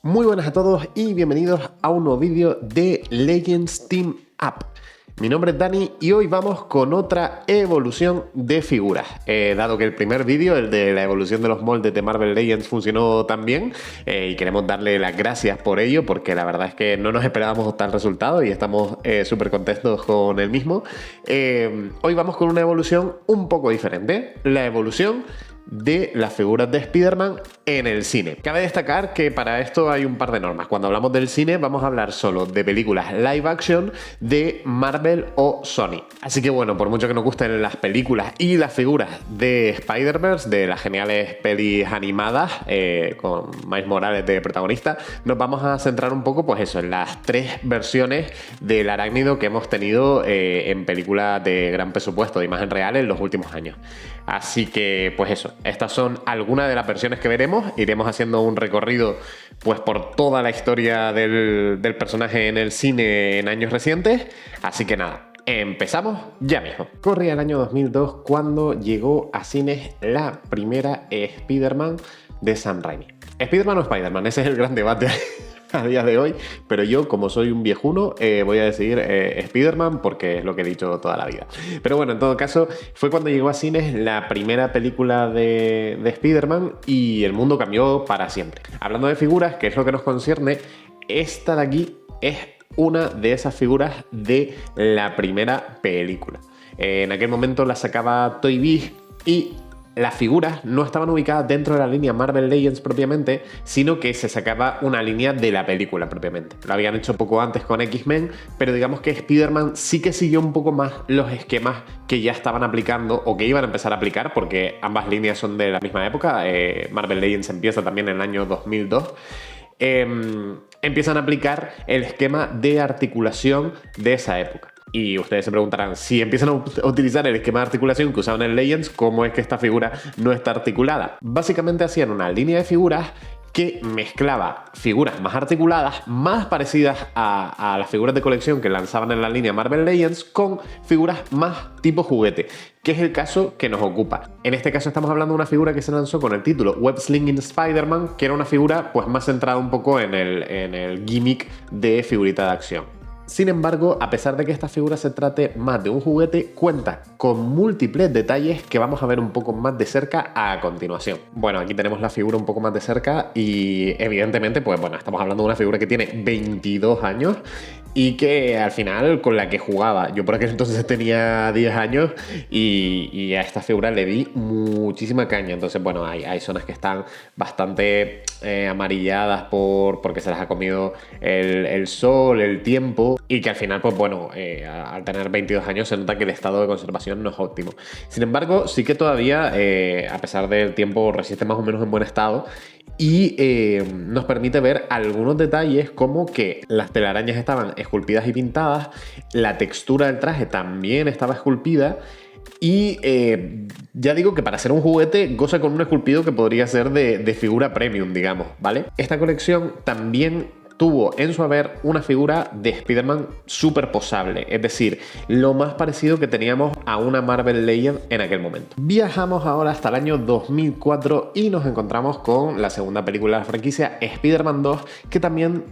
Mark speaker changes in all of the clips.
Speaker 1: Muy buenas a todos y bienvenidos a un nuevo vídeo de Legends Team Up. Mi nombre es Dani y hoy vamos con otra evolución de figuras. Dado que el primer vídeo, el de la evolución de los moldes de Marvel Legends, funcionó tan bien y queremos darle las gracias por ello, porque la verdad es que no nos esperábamos tal resultado y estamos súper contentos con el mismo. Hoy vamos con una evolución un poco diferente, la evolución de las figuras de Spider-Man en el cine. Cabe destacar que para esto hay un par de normas. Cuando hablamos del cine vamos a hablar solo de películas live action de Marvel o Sony. Así que bueno, por mucho que nos gusten las películas y las figuras de Spider-Verse, de las geniales pelis animadas con Miles Morales de protagonista, nos vamos a centrar un poco pues eso, en las tres versiones del arácnido que hemos tenido en películas de gran presupuesto de imagen real en los últimos años. Así que pues eso, estas son algunas de las versiones que veremos. Iremos haciendo un recorrido pues por toda la historia del personaje en el cine en años recientes. Así que nada, empezamos ya mismo. Corría el año 2002 cuando llegó a cines la primera Spider-Man de Sam Raimi. ¿Spider-Man o Spider-Man? Ese es el gran debate a día de hoy, pero yo, como soy un viejuno, voy a decir Spider-Man porque es lo que he dicho toda la vida. Pero bueno, en todo caso, fue cuando llegó a cines la primera película de Spider-Man y el mundo cambió para siempre. Hablando de figuras, que es lo que nos concierne, esta de aquí es una de esas figuras de la primera película. En aquel momento la sacaba Toy Biz y las figuras no estaban ubicadas dentro de la línea Marvel Legends propiamente, sino que se sacaba una línea de la película propiamente. Lo habían hecho poco antes con X-Men, pero digamos que Spider-Man sí que siguió un poco más los esquemas que ya estaban aplicando o que iban a empezar a aplicar, porque ambas líneas son de la misma época. Marvel Legends empieza también en el año 2002. Empiezan a aplicar el esquema de articulación de esa época. Y ustedes se preguntarán, si empiezan a utilizar el esquema de articulación que usaban en Legends, ¿cómo es que esta figura no está articulada? Básicamente hacían una línea de figuras que mezclaba figuras más articuladas, más parecidas a las figuras de colección que lanzaban en la línea Marvel Legends, con figuras más tipo juguete, que es el caso que nos ocupa. En este caso estamos hablando de una figura que se lanzó con el título Web Slinging Spider-Man, que era una figura pues más centrada un poco en el gimmick de figurita de acción. Sin embargo, a pesar de que esta figura se trate más de un juguete, cuenta con múltiples detalles que vamos a ver un poco más de cerca a continuación. Bueno, aquí tenemos la figura un poco más de cerca y evidentemente, pues bueno, estamos hablando de una figura que tiene 22 años y que al final con la que jugaba. Yo por aquel entonces tenía 10 años y a esta figura le di muchísima caña. Entonces, bueno, hay zonas que están bastante amarilladas porque se las ha comido el sol, el tiempo, y que al final, pues bueno, al tener 22 años se nota que el estado de conservación no es óptimo. Sin embargo, sí que todavía, a pesar del tiempo, resiste más o menos en buen estado y nos permite ver algunos detalles como que las telarañas estaban esculpidas y pintadas, la textura del traje también estaba esculpida. Y ya digo que para ser un juguete goza con un esculpido que podría ser de figura premium, digamos, ¿vale? Esta colección también tuvo en su haber una figura de Spider-Man súper posable, es decir, lo más parecido que teníamos a una Marvel Legend en aquel momento. Viajamos ahora hasta el año 2004 y nos encontramos con la segunda película de la franquicia, Spider-Man 2, que también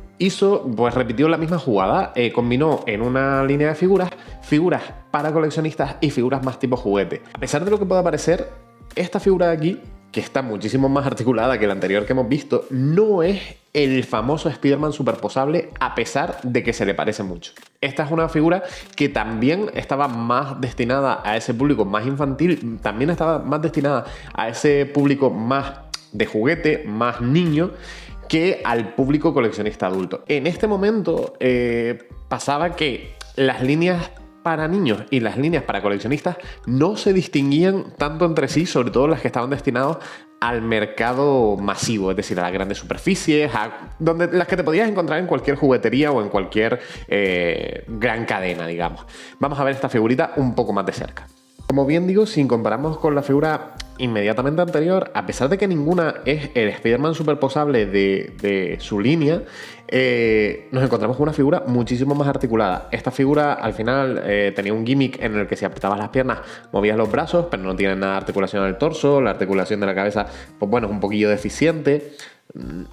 Speaker 1: repitió la misma jugada, combinó en una línea de figuras para coleccionistas y figuras más tipo juguete. A pesar de lo que pueda parecer, esta figura de aquí, que está muchísimo más articulada que la anterior que hemos visto, no es el famoso Spider-Man superposable, a pesar de que se le parece mucho. Esta es una figura que también estaba más destinada a ese público más infantil, también estaba más destinada a ese público más de juguete, más niño, que al público coleccionista adulto. En este momento pasaba que las líneas para niños y las líneas para coleccionistas no se distinguían tanto entre sí, sobre todo las que estaban destinadas al mercado masivo, es decir, a las grandes superficies, las que te podías encontrar en cualquier juguetería o en cualquier gran cadena, digamos. Vamos a ver esta figurita un poco más de cerca. Como bien digo, si comparamos con la figura inmediatamente anterior, a pesar de que ninguna es el Spider-Man superposable de su línea, nos encontramos con una figura muchísimo más articulada. Esta figura al final tenía un gimmick en el que si apretabas las piernas movías los brazos, pero no tiene nada de articulación en el torso. La articulación de la cabeza, pues bueno, es un poquillo deficiente.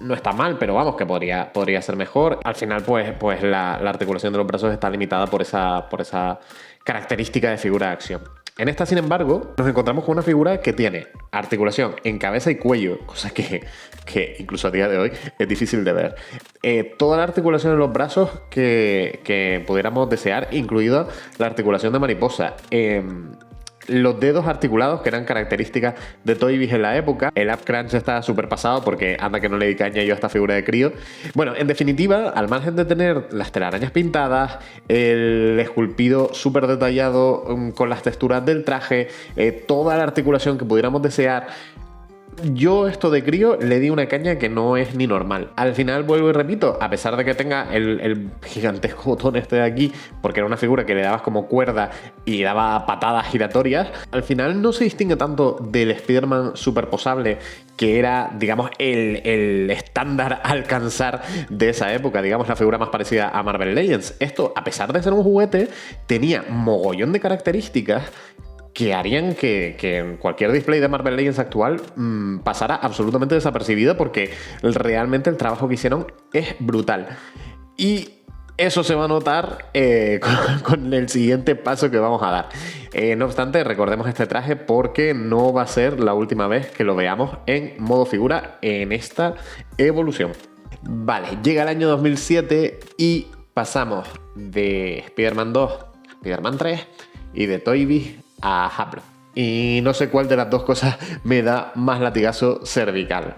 Speaker 1: no está mal, pero vamos, que podría ser mejor. Al final, pues la articulación de los brazos está limitada por esa característica de figura de acción. En esta, sin embargo, nos encontramos con una figura que tiene articulación en cabeza y cuello, cosa que incluso a día de hoy es difícil de ver. Toda la articulación en los brazos que pudiéramos desear, incluida la articulación de mariposa. Los dedos articulados, que eran características de Toy Biz en la época. El up crunch está súper pasado porque anda que no le di caña yo a esta figura de crío. Bueno, en definitiva, al margen de tener las telarañas pintadas, el esculpido súper detallado con las texturas del traje, toda la articulación que pudiéramos desear, yo esto de crío le di una caña que no es ni normal. Al final, vuelvo y repito, a pesar de que tenga el gigantesco botón este de aquí, porque era una figura que le dabas como cuerda y daba patadas giratorias, al final no se distingue tanto del Spider-Man superposable, que era, digamos, el estándar a alcanzar de esa época, digamos, la figura más parecida a Marvel Legends. Esto, a pesar de ser un juguete, tenía mogollón de características que harían que en cualquier display de Marvel Legends actual pasara absolutamente desapercibida, porque realmente el trabajo que hicieron es brutal. Y eso se va a notar con el siguiente paso que vamos a dar. No obstante, recordemos este traje porque no va a ser la última vez que lo veamos en modo figura en esta evolución. Vale, llega el año 2007 y pasamos de Spider-Man 2 a Spider-Man 3 y de Toy Biz a Hasbro. Y no sé cuál de las dos cosas me da más latigazo cervical.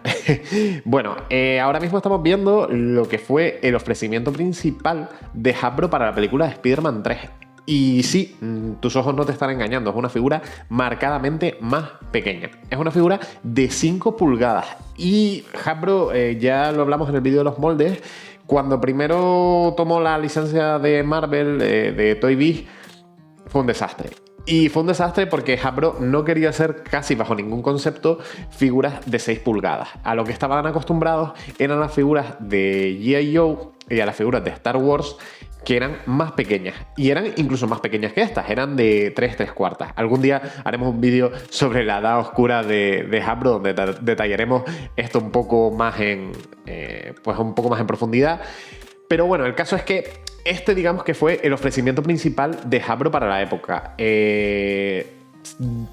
Speaker 1: Bueno, ahora mismo estamos viendo lo que fue el ofrecimiento principal de Hasbro para la película de Spider-Man 3. Y sí, tus ojos no te están engañando, es una figura marcadamente más pequeña. Es una figura de 5 pulgadas. Y Hasbro, ya lo hablamos en el vídeo de los moldes, cuando primero tomó la licencia de Marvel, de Toy Biz, fue un desastre. Y fue un desastre porque Hasbro no quería hacer casi bajo ningún concepto figuras de 6 pulgadas. A lo que estaban acostumbrados eran las figuras de G.I. Joe y a las figuras de Star Wars, que eran más pequeñas. Y eran incluso más pequeñas que estas, eran de 3/4. Algún día haremos un vídeo sobre la edad oscura de Hasbro, donde detallaremos esto un poco más en profundidad. Pero bueno, el caso es que este, digamos que fue el ofrecimiento principal de Hasbro para la época.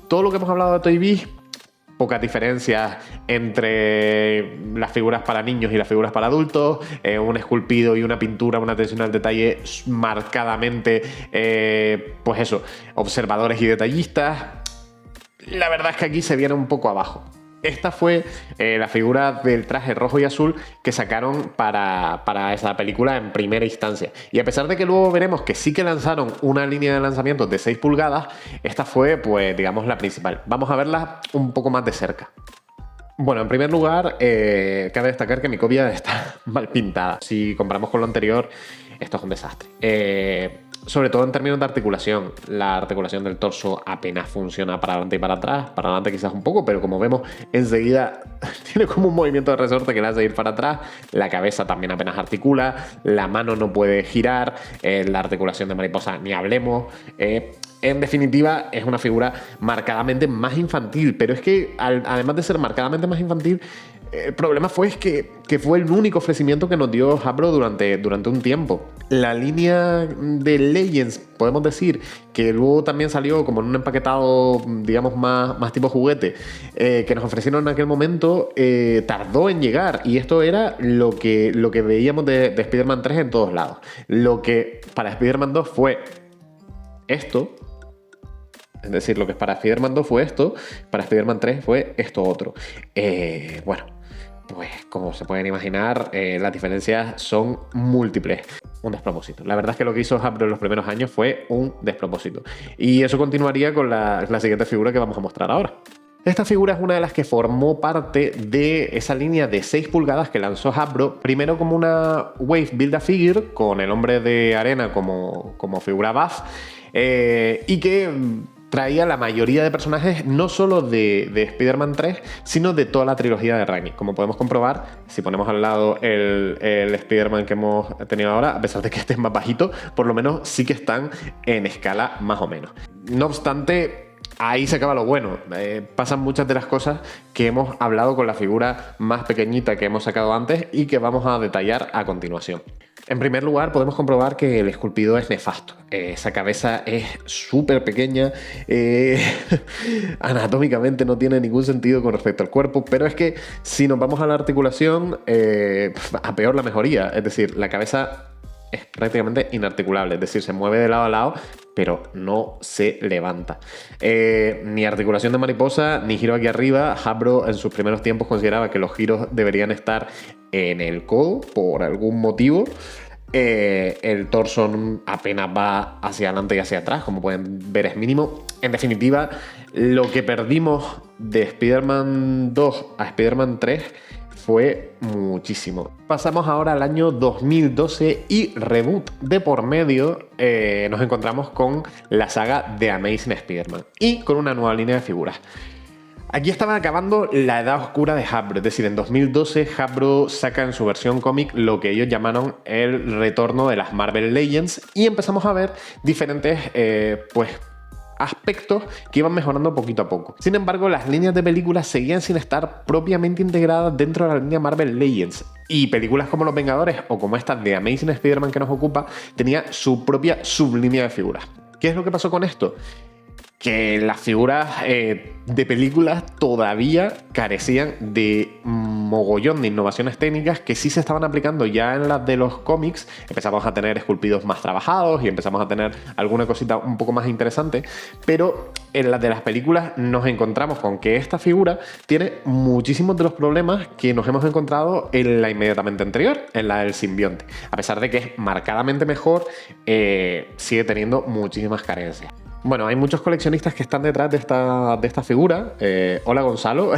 Speaker 1: Todo lo que hemos hablado de Toy Biz, pocas diferencias entre las figuras para niños y las figuras para adultos, un esculpido y una pintura, una atención al detalle marcadamente, pues eso, observadores y detallistas. La verdad es que aquí se viene un poco abajo. Esta fue la figura del traje rojo y azul que sacaron para esa película en primera instancia. Y a pesar de que luego veremos que sí que lanzaron una línea de lanzamiento de 6 pulgadas, esta fue, pues, digamos, la principal. Vamos a verla un poco más de cerca. Bueno, en primer lugar, cabe destacar que mi copia está mal pintada. Si comparamos con lo anterior, esto es un desastre. Sobre todo en términos de articulación. La articulación del torso apenas funciona para adelante y para atrás. Para adelante quizás un poco, pero como vemos enseguida tiene como un movimiento de resorte que le hace ir para atrás. La cabeza también apenas articula. La mano no puede girar. La articulación de mariposa ni hablemos. En definitiva, es una figura marcadamente más infantil. Pero es que, además de ser marcadamente más infantil, el problema fue que fue el único ofrecimiento que nos dio Hasbro durante un tiempo. La línea de Legends, podemos decir, que luego también salió como en un empaquetado, digamos, más tipo juguete, que nos ofrecieron en aquel momento, tardó en llegar. Y esto era lo que veíamos de Spider-Man 3 en todos lados. Lo que para Spider-Man 2 fue esto. Es decir, lo que para Spider-Man 2 fue esto, para Spider-Man 3 fue esto otro. Bueno, pues como se pueden imaginar, las diferencias son múltiples. Un despropósito. La verdad es que lo que hizo Hasbro en los primeros años fue un despropósito. Y eso continuaría con la siguiente figura que vamos a mostrar ahora. Esta figura es una de las que formó parte de esa línea de 6 pulgadas que lanzó Hasbro, primero como una Wave Build-A-Figure, con el Hombre de Arena como figura buff, y que traía la mayoría de personajes no solo de Spider-Man 3, sino de toda la trilogía de Raimi. Como podemos comprobar, si ponemos al lado el Spider-Man que hemos tenido ahora, a pesar de que estén más bajito, por lo menos sí que están en escala más o menos. No obstante, ahí se acaba lo bueno. Pasan muchas de las cosas que hemos hablado con la figura más pequeñita que hemos sacado antes y que vamos a detallar a continuación. En primer lugar, podemos comprobar que el esculpido es nefasto. Esa cabeza es súper pequeña, anatómicamente no tiene ningún sentido con respecto al cuerpo, pero es que si nos vamos a la articulación, a peor la mejoría. Es decir, la cabeza es prácticamente inarticulable, es decir, se mueve de lado a lado, pero no se levanta. Ni articulación de mariposa, ni giro aquí arriba. Hasbro en sus primeros tiempos consideraba que los giros deberían estar en el codo por algún motivo. El torso apenas va hacia adelante y hacia atrás, como pueden ver es mínimo. En definitiva, lo que perdimos de Spider-Man 2 a Spider-Man 3 fue muchísimo. Pasamos ahora al año 2012 y reboot de por medio, nos encontramos con la saga de Amazing Spider-Man y con una nueva línea de figuras. Aquí estaba acabando la edad oscura de Hasbro, es decir, en 2012 Hasbro saca en su versión cómic lo que ellos llamaron el retorno de las Marvel Legends y empezamos a ver diferentes aspectos que iban mejorando poquito a poco. Sin embargo, las líneas de películas seguían sin estar propiamente integradas dentro de la línea Marvel Legends. Y películas como Los Vengadores o como estas de Amazing Spider-Man que nos ocupa, tenía su propia sublínea de figuras. ¿Qué es lo que pasó con esto? Que las figuras de películas todavía carecían de mogollón de innovaciones técnicas que sí se estaban aplicando ya en las de los cómics. Empezamos a tener esculpidos más trabajados y empezamos a tener alguna cosita un poco más interesante, pero en las de las películas nos encontramos con que esta figura tiene muchísimos de los problemas que nos hemos encontrado en la inmediatamente anterior, en la del simbionte. A pesar de que es marcadamente mejor, sigue teniendo muchísimas carencias. Bueno, hay muchos coleccionistas que están detrás de esta figura. Hola Gonzalo,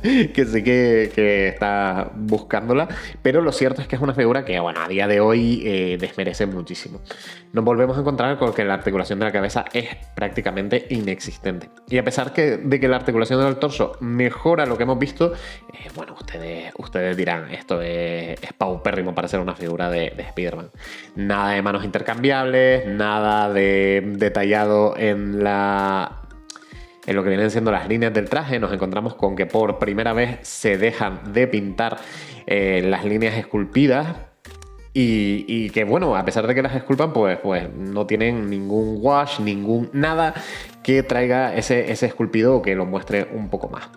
Speaker 1: que sé que está buscándola, pero lo cierto es que es una figura que, bueno, a día de hoy desmerece muchísimo. Nos volvemos a encontrar con que la articulación de la cabeza es prácticamente inexistente. Y a pesar de que la articulación del torso mejora lo que hemos visto, bueno, ustedes dirán, esto es paupérrimo para ser una figura de Spider-Man. Nada de manos intercambiables, nada de detallado en lo que vienen siendo las líneas del traje. Nos encontramos con que por primera vez se dejan de pintar las líneas esculpidas y que, bueno, a pesar de que las esculpan, pues no tienen ningún wash, nada que traiga ese esculpido o que lo muestre un poco más.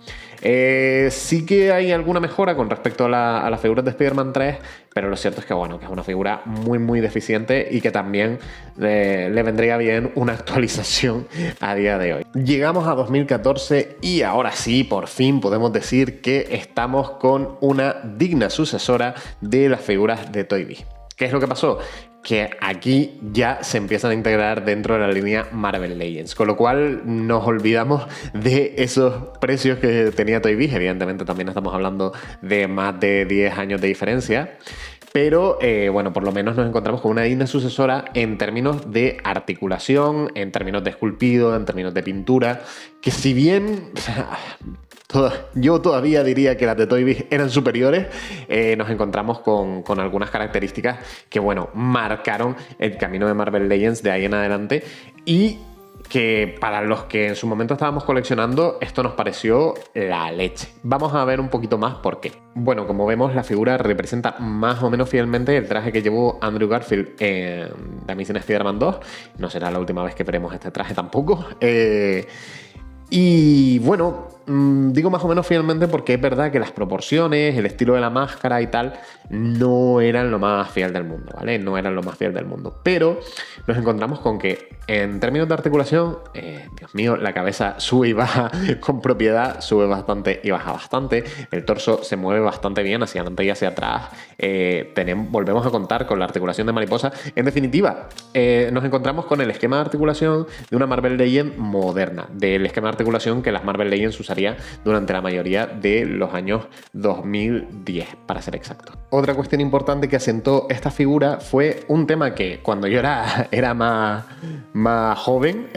Speaker 1: Sí que hay alguna mejora con respecto a las figuras de Spider-Man 3, pero lo cierto es que, bueno, que es una figura muy, muy deficiente y que también le vendría bien una actualización a día de hoy. Llegamos a 2014 y ahora sí, por fin podemos decir que estamos con una digna sucesora de las figuras de Toy Biz. ¿Qué es lo que pasó? Que aquí ya se empiezan a integrar dentro de la línea Marvel Legends, con lo cual nos olvidamos de esos precios que tenía Toy Biz. Evidentemente también estamos hablando de más de 10 años de diferencia, pero bueno, por lo menos nos encontramos con una digna sucesora en términos de articulación, en términos de esculpido, en términos de pintura, que si bien yo todavía diría que las de Toy Biz eran superiores, nos encontramos con algunas características que, bueno, marcaron el camino de Marvel Legends de ahí en adelante y que para los que en su momento estábamos coleccionando, esto nos pareció la leche. Vamos a ver un poquito más por qué. Bueno, como vemos, la figura representa más o menos fielmente el traje que llevó Andrew Garfield en The Amazing Spider-Man 2. No será la última vez que veremos este traje tampoco. Y bueno, digo más o menos fielmente porque es verdad que las proporciones, el estilo de la máscara y tal no eran lo más fiel del mundo, ¿vale? No eran lo más fiel del mundo. Pero nos encontramos con que en términos de articulación, Dios mío, la cabeza sube y baja con propiedad, sube bastante y baja bastante. El torso se mueve bastante bien hacia adelante y hacia atrás. Volvemos a contar con la articulación de mariposa. En definitiva, nos encontramos con el esquema de articulación de una Marvel Legend moderna, del esquema de articulación que las Marvel Legends usaría durante la mayoría de los años 2010, para ser exacto. Otra cuestión importante que asentó esta figura fue un tema que cuando yo era más joven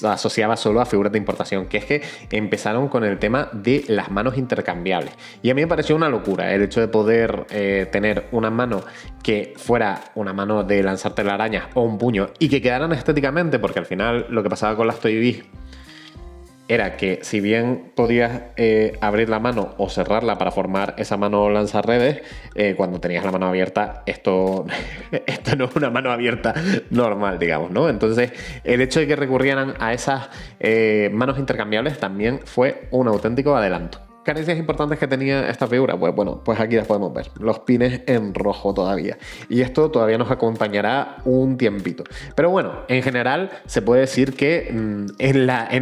Speaker 1: asociaba solo a figuras de importación, que es que empezaron con el tema de las manos intercambiables. Y a mí me pareció una locura el hecho de poder tener una mano que fuera una mano de lanzar telarañas o un puño y que quedaran estéticamente, porque al final lo que pasaba con las Toy Biz era que si bien podías abrir la mano o cerrarla para formar esa mano lanzarredes, cuando tenías la mano abierta, esto no es una mano abierta normal, digamos, ¿no? Entonces, el hecho de que recurrieran a esas manos intercambiables también fue un auténtico adelanto. Carencias importantes que tenía esta figura, pues bueno, pues aquí las podemos ver, los pines en rojo todavía, y esto todavía nos acompañará un tiempito. Pero bueno, en general se puede decir que en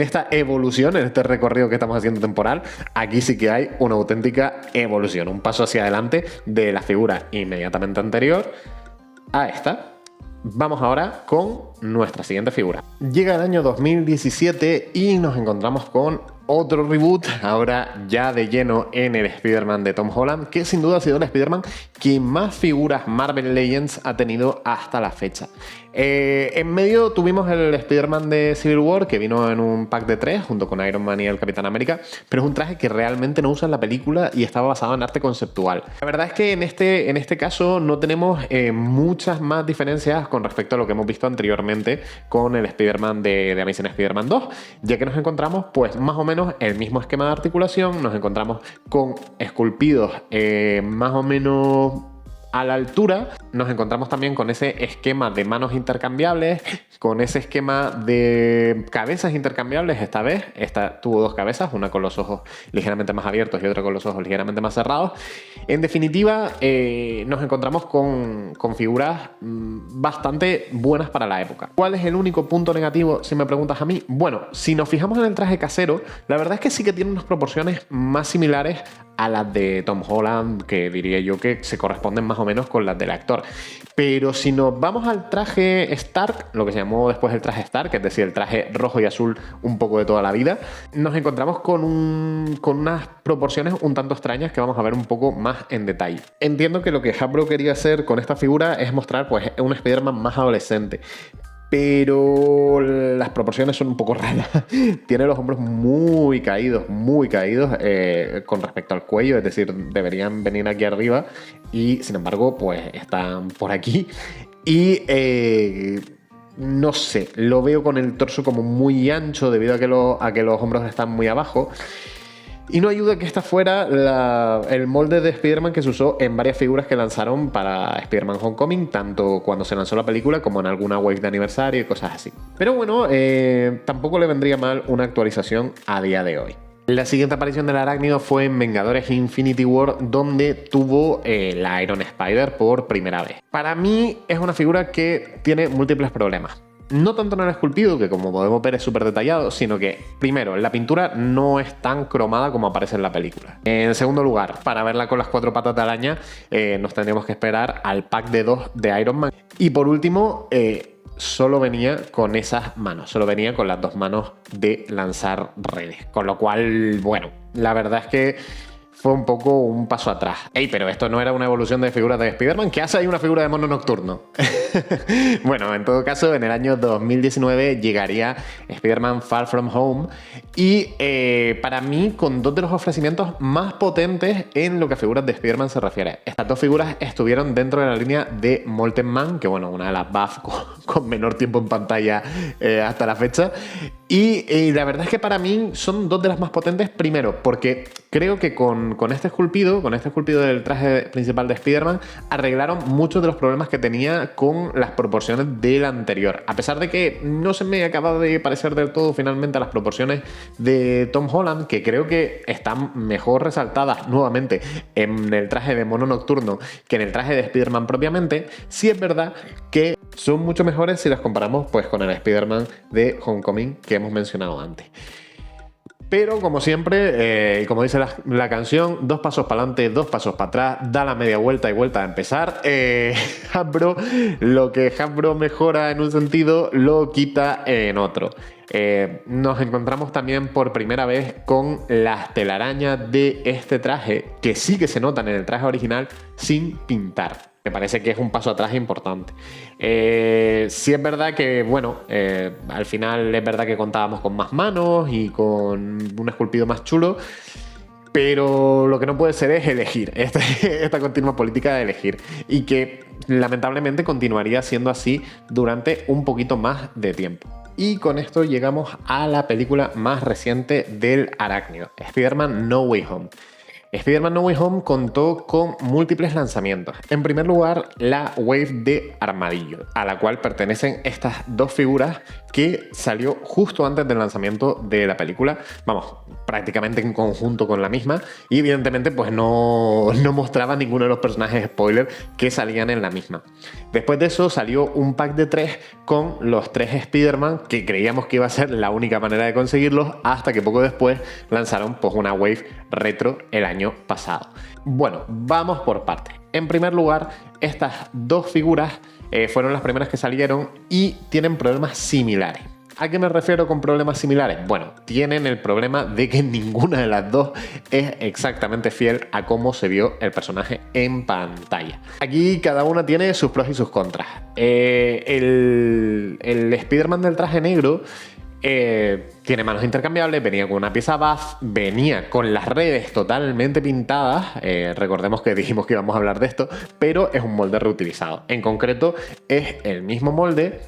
Speaker 1: esta evolución, en este recorrido que estamos haciendo temporal, aquí sí que hay una auténtica evolución, un paso hacia adelante de la figura inmediatamente anterior a esta. Vamos ahora con nuestra siguiente figura. Llega el año 2017 y nos encontramos con otro reboot, ahora ya de lleno en el Spider-Man de Tom Holland, que sin duda ha sido el Spider-Man que más figuras Marvel Legends ha tenido hasta la fecha. En medio tuvimos el Spider-Man de Civil War, que vino en un pack de 3 junto con Iron Man y el Capitán América, pero es un traje que realmente no usa en la película y estaba basado en arte conceptual. La verdad es que en este caso no tenemos muchas más diferencias con respecto a lo que hemos visto anteriormente con el Spider-Man de Amazing Spider-Man 2, ya que nos encontramos pues más o menos el mismo esquema de articulación, nos encontramos con esculpidos más o menos a la altura, nos encontramos también con ese esquema de manos intercambiables, con ese esquema de cabezas intercambiables. Esta vez, esta tuvo dos cabezas, una con los ojos ligeramente más abiertos y otra con los ojos ligeramente más cerrados. En definitiva, nos encontramos con figuras bastante buenas para la época. ¿Cuál es el único punto negativo, si me preguntas a mí? Bueno, si nos fijamos en el traje casero, la verdad es que sí que tiene unas proporciones más similares a las de Tom Holland, que diría yo que se corresponden más o menos con las del actor. Pero si nos vamos al traje Stark, lo que se llamó después el traje Stark, es decir, el traje rojo y azul un poco de toda la vida, nos encontramos con unas proporciones un tanto extrañas que vamos a ver un poco más en detalle. Entiendo que lo que Hasbro quería hacer con esta figura es mostrar pues un Spider-Man más adolescente, pero las proporciones son un poco raras. Tiene los hombros muy caídos con respecto al cuello, es decir, deberían venir aquí arriba y sin embargo pues están por aquí y no sé, lo veo con el torso como muy ancho debido a que los hombros están muy abajo. Y no ayuda que esta fuera el molde de Spider-Man que se usó en varias figuras que lanzaron para Spider-Man Homecoming, tanto cuando se lanzó la película como en alguna wave de aniversario y cosas así. Pero bueno, tampoco le vendría mal una actualización a día de hoy. La siguiente aparición del arácnido fue en Vengadores Infinity War, donde tuvo la Iron Spider por primera vez. Para mí es una figura que tiene múltiples problemas. No tanto en el esculpido, que como podemos ver es súper detallado, sino que, primero, la pintura no es tan cromada como aparece en la película. En segundo lugar, para verla con las 4 patas de araña, nos tendríamos que esperar al pack de 2 de Iron Man. Y por último, solo venía con esas manos, solo venía con las 2 manos de lanzar redes. Con lo cual, bueno, la verdad es que fue un poco un paso atrás. Ey, pero esto no era una evolución de figuras de Spider-Man. ¿Qué hace ahí una figura de mono nocturno? Bueno, en todo caso, en el año 2019 llegaría Spider-Man Far From Home y para mí con 2 de los ofrecimientos más potentes en lo que a figuras de Spider-Man se refiere. Estas 2 figuras estuvieron dentro de la línea de Molten Man, que bueno, una de las buffs con menor tiempo en pantalla hasta la fecha. Y la verdad es que para mí son 2 de las más potentes, primero, porque creo que con este esculpido del traje principal de Spider-Man, arreglaron muchos de los problemas que tenía con las proporciones del anterior. A pesar de que no se me acaba de parecer del todo finalmente a las proporciones de Tom Holland, que creo que están mejor resaltadas nuevamente en el traje de mono nocturno que en el traje de Spider-Man propiamente, sí es verdad que son mucho mejores si las comparamos pues con el Spider-Man de Homecoming que hemos mencionado antes. Pero como siempre, como dice la canción, 2 pasos para adelante, 2 pasos para atrás, da la media vuelta y vuelta a empezar. Hasbro, lo que Hasbro mejora en un sentido, lo quita en otro. Nos encontramos también por primera vez con las telarañas de este traje, que sí que se notan en el traje original sin pintar. Me parece que es un paso atrás importante. Sí es verdad que, bueno, al final es verdad que contábamos con más manos y con un esculpido más chulo, pero lo que no puede ser es elegir, esta continua política de elegir, y que lamentablemente continuaría siendo así durante un poquito más de tiempo. Y con esto llegamos a la película más reciente del arácnido, Spider-Man No Way Home. Spider-Man No Way Home contó con múltiples lanzamientos. En primer lugar, la Wave de Armadillo, a la cual pertenecen estas dos figuras que salió justo antes del lanzamiento de la película. Vamos, prácticamente en conjunto con la misma. Y evidentemente pues no mostraba ninguno de los personajes spoiler que salían en la misma. Después de eso salió un pack de 3 con los 3 Spider-Man, que creíamos que iba a ser la única manera de conseguirlos, hasta que poco después lanzaron pues una Wave retro el año pasado. Bueno, vamos por partes. En primer lugar, estas dos figuras fueron las primeras que salieron y tienen problemas similares. ¿A qué me refiero con problemas similares? Bueno, tienen el problema de que ninguna de las dos es exactamente fiel a cómo se vio el personaje en pantalla. Aquí cada una tiene sus pros y sus contras. El Spider-Man del traje negro tiene manos intercambiables, venía con una pieza buff, venía con las redes totalmente pintadas, recordemos que dijimos que íbamos a hablar de esto, pero es un molde reutilizado. En concreto es el mismo molde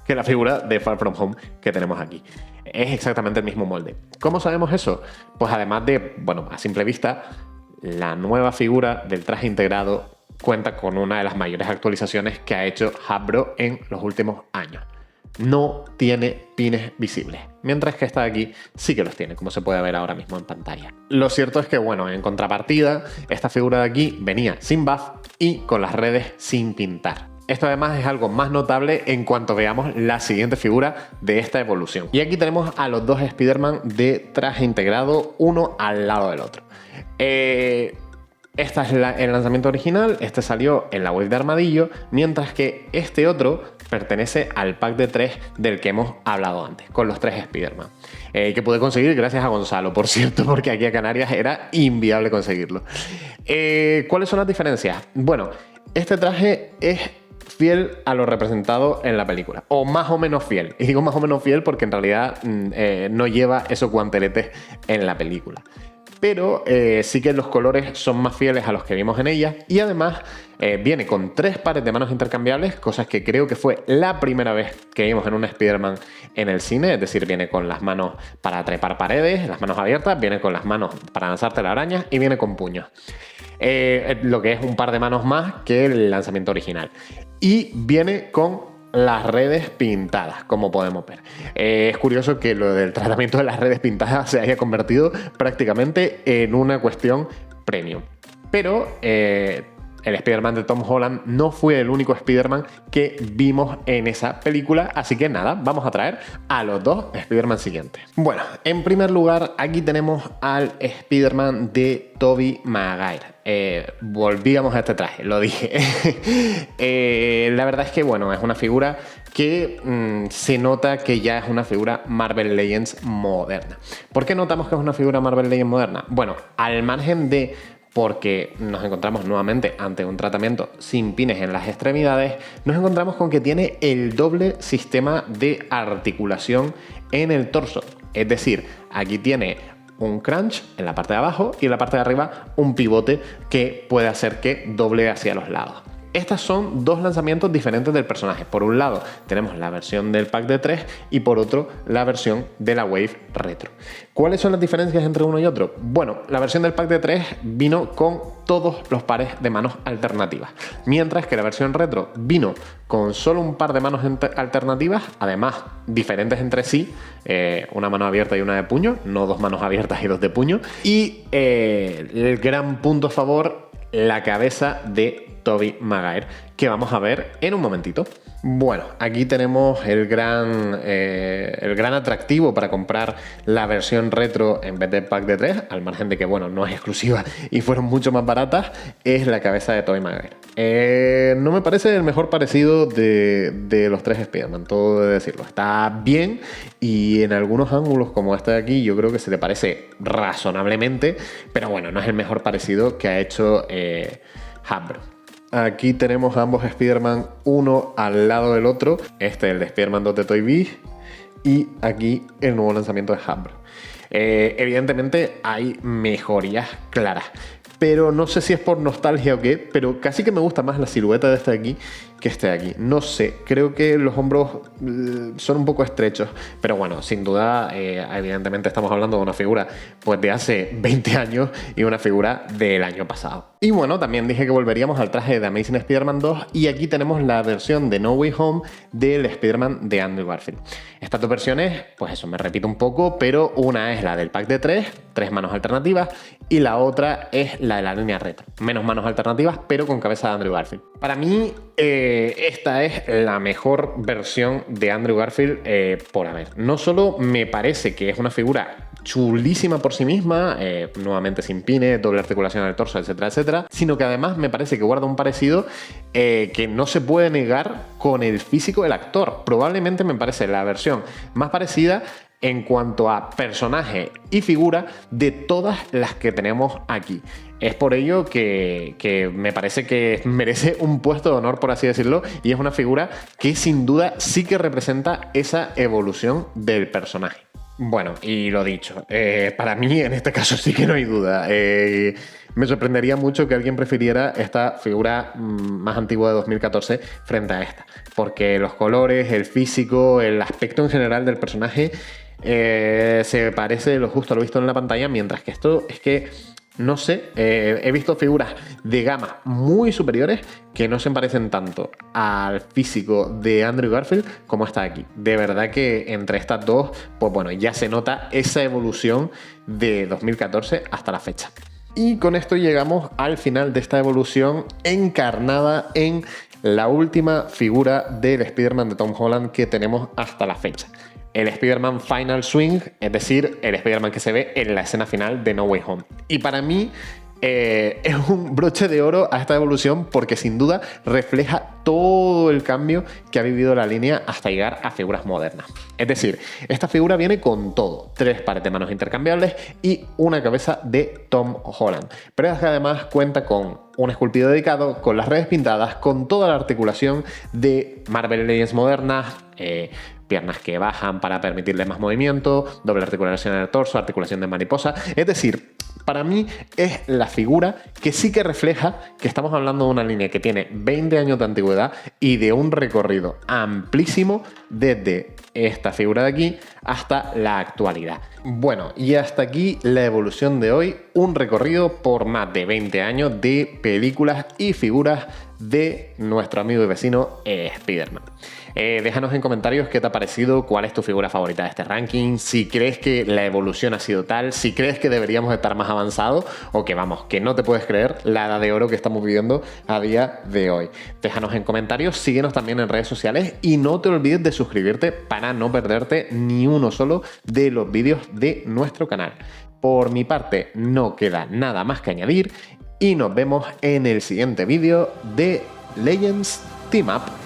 Speaker 1: que la figura de Far From Home que tenemos aquí. Es exactamente el mismo molde. ¿Cómo sabemos eso? Pues además de, bueno, a simple vista, la nueva figura del traje integrado cuenta con una de las mayores actualizaciones que ha hecho Hasbro en los últimos años. No tiene pines visibles, mientras que esta de aquí sí que los tiene, como se puede ver ahora mismo en pantalla. Lo cierto es que, bueno, en contrapartida, esta figura de aquí venía sin buff y con las redes sin pintar. Esto además es algo más notable en cuanto veamos la siguiente figura de esta evolución. Y aquí tenemos a los dos Spider-Man de traje integrado, uno al lado del otro. Este es el lanzamiento original, este salió en la Wave de Armadillo, mientras que este otro pertenece al pack de 3 del que hemos hablado antes, con los 3 Spider-Man, que pude conseguir gracias a Gonzalo, por cierto, porque aquí a Canarias era inviable conseguirlo. ¿Cuáles son las diferencias? Bueno, este traje es fiel a lo representado en la película, o más o menos fiel. Y digo más o menos fiel porque en realidad no lleva esos guanteletes en la película. Pero sí que los colores son más fieles a los que vimos en ella, y además viene con 3 pares de manos intercambiables, cosas que creo que fue la primera vez que vimos en un Spider-Man en el cine. Es decir, viene con las manos para trepar paredes, las manos abiertas, viene con las manos para lanzarte la araña y viene con puños. Lo que es un par de manos más que el lanzamiento original. Y viene con las redes pintadas, como podemos ver. Es curioso que lo del tratamiento de las redes pintadas se haya convertido prácticamente en una cuestión premium. Pero el Spider-Man de Tom Holland no fue el único Spider-Man que vimos en esa película, así que nada, vamos a traer a los dos Spider-Man siguientes. Bueno, en primer lugar, aquí tenemos al Spider-Man de Tobey Maguire. Volvíamos a este traje, lo dije. La verdad es que, bueno, es una figura que se nota que ya es una figura Marvel Legends moderna. ¿Por qué notamos que es una figura Marvel Legends moderna? Bueno, al margen de porque nos encontramos nuevamente ante un tratamiento sin pines en las extremidades, nos encontramos con que tiene el doble sistema de articulación en el torso. Es decir, aquí tiene un crunch en la parte de abajo y en la parte de arriba un pivote que puede hacer que doble hacia los lados. Estos son dos lanzamientos diferentes del personaje. Por un lado tenemos la versión del pack de 3 y por otro la versión de la Wave Retro. ¿Cuáles son las diferencias entre uno y otro? Bueno, la versión del pack de 3 vino con todos los pares de manos alternativas, mientras que la versión Retro vino con solo un par de manos alternativas, además diferentes entre sí, una mano abierta y una de puño, no dos manos abiertas y dos de puño, y el gran punto a favor, la cabeza de Tobey Maguire, que vamos a ver en un momentito. Bueno, aquí tenemos el gran atractivo para comprar la versión retro en vez del pack de 3, al margen de que, bueno, no es exclusiva y fueron mucho más baratas, es la cabeza de Tobey Maguire. No me parece el mejor parecido de los 3 Spider-Man, todo de decirlo. Está bien y en algunos ángulos como este de aquí yo creo que se le parece razonablemente, pero bueno, no es el mejor parecido que ha hecho Hasbro. Aquí tenemos ambos Spider-Man uno al lado del otro. Este es el de Spider-Man 2 de Toy Biz y aquí el nuevo lanzamiento de Hasbro. Evidentemente hay mejorías claras, pero no sé si es por nostalgia o qué, pero casi que me gusta más la silueta de este de aquí que este de aquí. No sé, creo que los hombros son un poco estrechos, pero bueno, sin duda, evidentemente estamos hablando de una figura pues de hace 20 años y una figura del año pasado. Y bueno, también dije que volveríamos al traje de Amazing Spider-Man 2 y aquí tenemos la versión de No Way Home del Spider-Man de Andrew Garfield. Estas dos versiones, pues eso, me repito un poco, pero una es la del pack de tres manos alternativas, y la otra es la de la línea retro. Menos manos alternativas, pero con cabeza de Andrew Garfield. Para mí, esta es la mejor versión de Andrew Garfield por haber. No solo me parece que es una figura chulísima por sí misma, nuevamente sin pines, doble articulación en el torso, etcétera, etcétera, sino que además me parece que guarda un parecido que no se puede negar con el físico del actor. Probablemente me parece la versión más parecida en cuanto a personaje y figura de todas las que tenemos aquí. Es por ello que me parece que merece un puesto de honor, por así decirlo, y es una figura que sin duda sí que representa esa evolución del personaje. Bueno, y lo dicho, para mí en este caso sí que no hay duda. Me sorprendería mucho que alguien prefiriera esta figura más antigua de 2014 frente a esta, porque los colores, el físico, el aspecto en general del personaje se parece lo justo a lo visto en la pantalla, mientras que esto es que, no sé, he visto figuras de gama muy superiores que no se parecen tanto al físico de Andrew Garfield como está aquí. De verdad que entre estas dos, pues bueno, ya se nota esa evolución de 2014 hasta la fecha. Y con esto llegamos al final de esta evolución encarnada en la última figura del Spider-Man de Tom Holland que tenemos hasta la fecha. El Spider-Man Final Swing, es decir, el Spider-Man que se ve en la escena final de No Way Home. Y para mí es un broche de oro a esta evolución porque sin duda refleja todo el cambio que ha vivido la línea hasta llegar a figuras modernas. Es decir, esta figura viene con todo: 3 pares de manos intercambiables y una cabeza de Tom Holland. Pero es que además cuenta con un esculpido dedicado, con las redes pintadas, con toda la articulación de Marvel Legends modernas, piernas que bajan para permitirle más movimiento, doble articulación en el torso, articulación de mariposa. Es decir, para mí es la figura que sí que refleja que estamos hablando de una línea que tiene 20 años de antigüedad y de un recorrido amplísimo desde esta figura de aquí hasta la actualidad. Bueno, y hasta aquí la evolución de hoy, un recorrido por más de 20 años de películas y figuras de nuestro amigo y vecino Spider-Man. Déjanos en comentarios qué te ha parecido, cuál es tu figura favorita de este ranking, si crees que la evolución ha sido tal, si crees que deberíamos estar más avanzados o que vamos, que no te puedes creer la edad de oro que estamos viviendo a día de hoy. Déjanos en comentarios, síguenos también en redes sociales y no te olvides de suscribirte para no perderte ni uno solo de los vídeos de nuestro canal. Por mi parte no queda nada más que añadir y nos vemos en el siguiente vídeo de Legends Team Up.